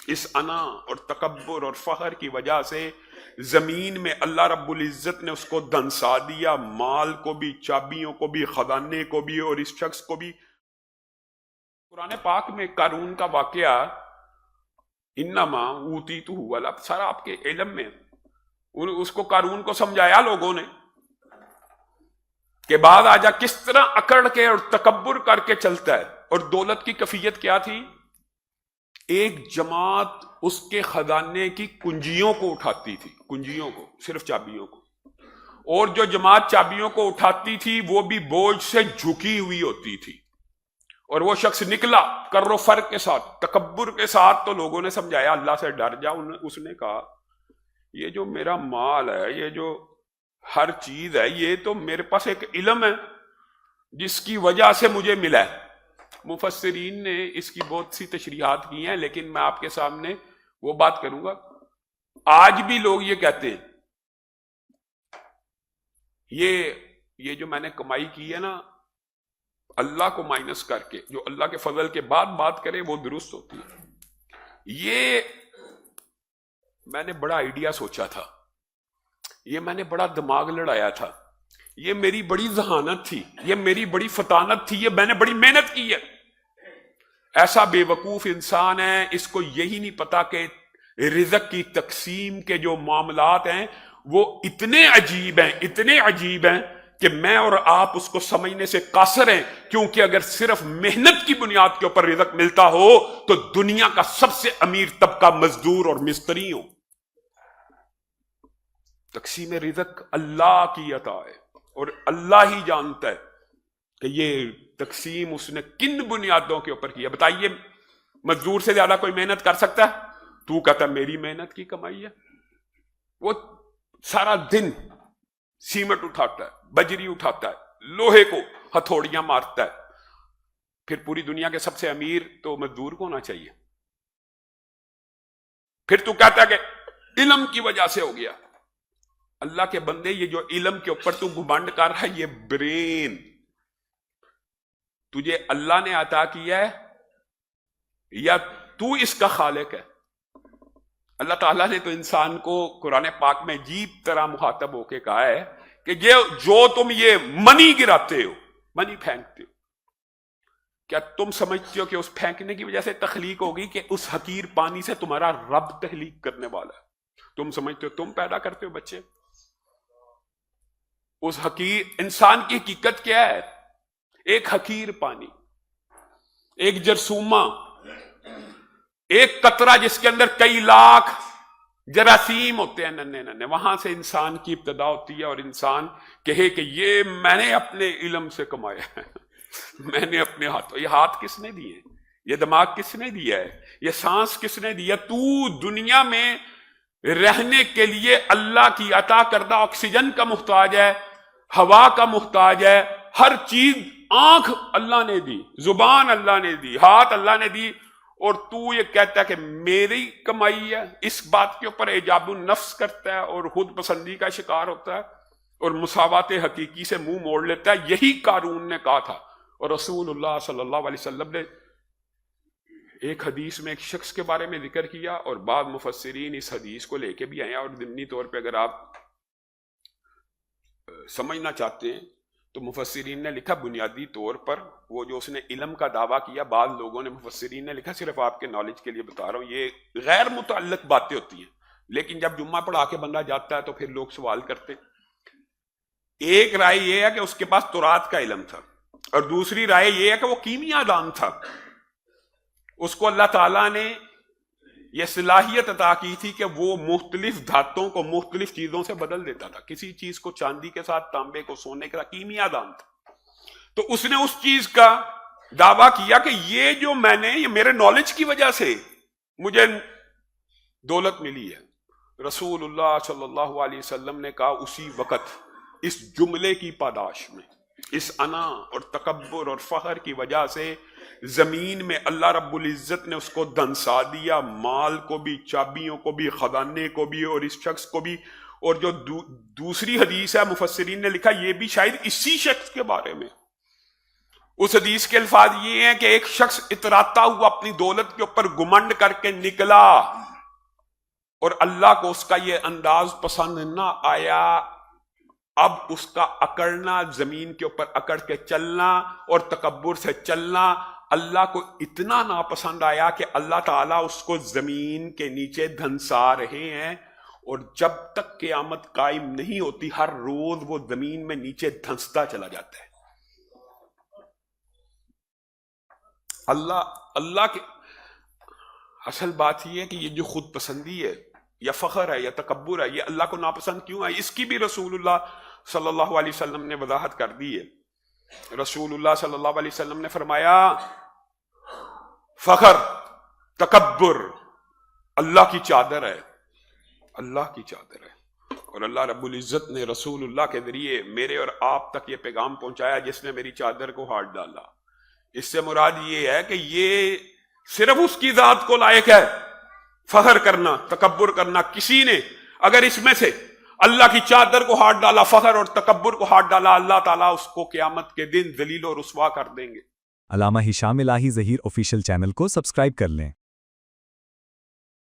اس انا اور تکبر اور فخر کی وجہ سے زمین میں اللہ رب العزت نے اس کو دھنسا دیا، مال کو بھی، چابیوں کو بھی، خزانے کو بھی، اور اس شخص کو بھی۔ قرآن پاک میں قارون کا واقعہ انما اوتیتہ والا سارا آپ کے علم میں، اس کو قارون کو سمجھایا لوگوں نے کہ بعد آ جا کس طرح اکڑ کے اور تکبر کر کے چلتا ہے۔ اور دولت کی کیفیت کیا تھی؟ ایک جماعت اس کے خزانے کی کنجیوں کو اٹھاتی تھی، کنجیوں کو، صرف چابیوں کو، اور جو جماعت چابیوں کو اٹھاتی تھی وہ بھی بوجھ سے جھکی ہوئی ہوتی تھی۔ اور وہ شخص نکلا کر و فر کے ساتھ، تکبر کے ساتھ، تو لوگوں نے سمجھایا اللہ سے ڈر جا۔ اس نے کہا یہ جو میرا مال ہے، یہ جو ہر چیز ہے، یہ تو میرے پاس ایک علم ہے جس کی وجہ سے مجھے ملا ہے۔ مفسرین نے اس کی بہت سی تشریحات کی ہیں، لیکن میں آپ کے سامنے وہ بات کروں گا۔ آج بھی لوگ یہ کہتے ہیں یہ جو میں نے کمائی کی ہے نا، اللہ کو مائنس کر کے، جو اللہ کے فضل کے بعد بات کرے وہ درست ہوتی ہے۔ یہ میں نے بڑا آئیڈیا سوچا تھا، یہ میں نے بڑا دماغ لڑایا تھا، یہ میری بڑی ذہانت تھی، یہ میری بڑی فطانت تھی، یہ میں نے بڑی محنت کی ہے۔ ایسا بے وقوف انسان ہے، اس کو یہی نہیں پتا کہ رزق کی تقسیم کے جو معاملات ہیں وہ اتنے عجیب ہیں، اتنے عجیب ہیں کہ میں اور آپ اس کو سمجھنے سے قاصر ہیں، کیونکہ اگر صرف محنت کی بنیاد کے اوپر رزق ملتا ہو تو دنیا کا سب سے امیر طبقہ مزدور اور مستری ہو۔ تقسیم رزق اللہ کی عطا ہے، اور اللہ ہی جانتا ہے کہ یہ تقسیم اس نے کن بنیادوں کے اوپر کیا۔ بتائیے مزدور سے زیادہ کوئی محنت کر سکتا ہے؟ تو کہتا ہے میری محنت کی کمائی ہے۔ وہ سارا دن سیمنٹ اٹھاتا ہے، بجری اٹھاتا ہے، لوہے کو ہتھوڑیاں مارتا ہے، پھر پوری دنیا کے سب سے امیر تو مزدور کو ہونا چاہیے۔ پھر تو کہتا ہے کہ علم کی وجہ سے ہو گیا۔ اللہ کے بندے، یہ جو علم کے اوپر تو گھمنڈ کر رہا ہے، یہ برین تجھے اللہ نے عطا کیا ہے یا تو اس کا خالق ہے؟ اللہ تعالیٰ نے تو انسان کو قرآن پاک میں عجیب طرح مخاطب ہو کے کہا ہے کہ جو تم یہ منی گراتے ہو، منی پھینکتے ہو، کیا تم سمجھتے ہو کہ اس پھینکنے کی وجہ سے تخلیق ہوگی کہ اس حقیر پانی سے تمہارا رب تخلیق کرنے والا ہے؟ تم سمجھتے ہو تم پیدا کرتے ہو بچے؟ اس حقیر انسان کی حقیقت کیا ہے؟ ایک حقیر پانی، ایک جرثومہ، ایک قطرہ جس کے اندر کئی لاکھ جراثیم ہوتے ہیں ننھے ننھے، وہاں سے انسان کی ابتدا ہوتی ہے، اور انسان کہے کہ یہ میں نے اپنے علم سے کمایا ہے، میں نے اپنے ہاتھوں۔ یہ ہاتھ کس نے دیے؟ یہ دماغ کس نے دیا ہے؟ یہ سانس کس نے دیا؟ تو دنیا میں رہنے کے لیے اللہ کی عطا کردہ آکسیجن کا محتاج ہے، ہوا کا محتاج ہے، ہر چیز۔ آنکھ اللہ نے دی، زبان اللہ نے دی، ہاتھ اللہ نے دی، اور تو یہ کہتا ہے کہ میری کمائی ہے۔ اس بات کے اوپر اعجاب النفس کرتا ہے اور خود پسندی کا شکار ہوتا ہے اور مساوات حقیقی سے منہ موڑ لیتا ہے۔ یہی قارون نے کہا تھا، اور رسول اللہ صلی اللہ علیہ وسلم نے ایک حدیث میں ایک شخص کے بارے میں ذکر کیا، اور بعض مفسرین اس حدیث کو لے کے بھی آئے ہیں، اور ضمنی طور پہ اگر آپ سمجھنا چاہتے ہیں تو مفسرین نے لکھا بنیادی طور پر وہ جو اس نے علم کا دعویٰ کیا، بعض لوگوں نے مفسرین نے لکھا، صرف آپ کے نالج کے لیے بتا رہا ہوں، یہ غیر متعلق باتیں ہوتی ہیں، لیکن جب جمعہ پڑھا کے بندہ جاتا ہے تو پھر لوگ سوال کرتے۔ ایک رائے یہ ہے کہ اس کے پاس تورات کا علم تھا، اور دوسری رائے یہ ہے کہ وہ کیمیا دان تھا، اس کو اللہ تعالیٰ نے یہ صلاحیت عطا کی تھی کہ وہ مختلف دھاتوں کو مختلف چیزوں سے بدل دیتا تھا، کسی چیز کو چاندی کے ساتھ، تانبے کو سونے کے ساتھ، کیمیا دان تھا۔ تو اس نے اس چیز کا دعویٰ کیا کہ یہ جو میں نے، یہ میرے نالج کی وجہ سے مجھے دولت ملی ہے۔ رسول اللہ صلی اللہ علیہ وسلم نے کہا اسی وقت اس جملے کی پاداش میں، اس انا اور تکبر اور فخر کی وجہ سے زمین میں اللہ رب العزت نے اس کو دھنسا دیا، مال کو بھی، چابیوں کو بھی، خزانے کو بھی، اور اس شخص کو بھی۔ اور جو دوسری حدیث ہے، مفسرین نے لکھا یہ بھی شاید اسی شخص کے بارے میں، اس حدیث کے الفاظ یہ ہیں کہ ایک شخص اتراتا ہوا اپنی دولت کے اوپر گمنڈ کر کے نکلا اور اللہ کو اس کا یہ انداز پسند نہ آیا. اب اس کا اکڑنا، زمین کے اوپر اکڑ کے چلنا اور تکبر سے چلنا اللہ کو اتنا ناپسند آیا کہ اللہ تعالیٰ اس کو زمین کے نیچے دھنسا رہے ہیں، اور جب تک قیامت قائم نہیں ہوتی ہر روز وہ زمین میں نیچے دھنستا چلا جاتا ہے. اللہ کے اصل بات یہ ہے کہ یہ جو خود پسندی ہے یا فخر ہے یا تکبر ہے، یہ اللہ کو ناپسند کیوں ہے؟ اس کی بھی رسول اللہ صلی اللہ علیہ وسلم نے وضاحت کر دی ہے. رسول اللہ صلی اللہ علیہ وسلم نے فرمایا فخر، تکبر اللہ کی چادر ہے، اللہ کی چادر ہے. اور اللہ رب العزت نے رسول اللہ کے ذریعے میرے اور آپ تک یہ پیغام پہنچایا جس نے میری چادر کو ہاتھ ڈالا. اس سے مراد یہ ہے کہ یہ صرف اس کی ذات کو لائق ہے فخر کرنا، تکبر کرنا. کسی نے اگر اس میں سے اللہ کی چادر کو ہاتھ ڈالا، فخر اور تکبر کو ہاتھ ڈالا، اللہ تعالیٰ اس کو قیامت کے دن ذلیل و رسوا کر دیں گے. علامہ ہشام الہی ظہیر آفیشیل چینل کو سبسکرائب کر لیں.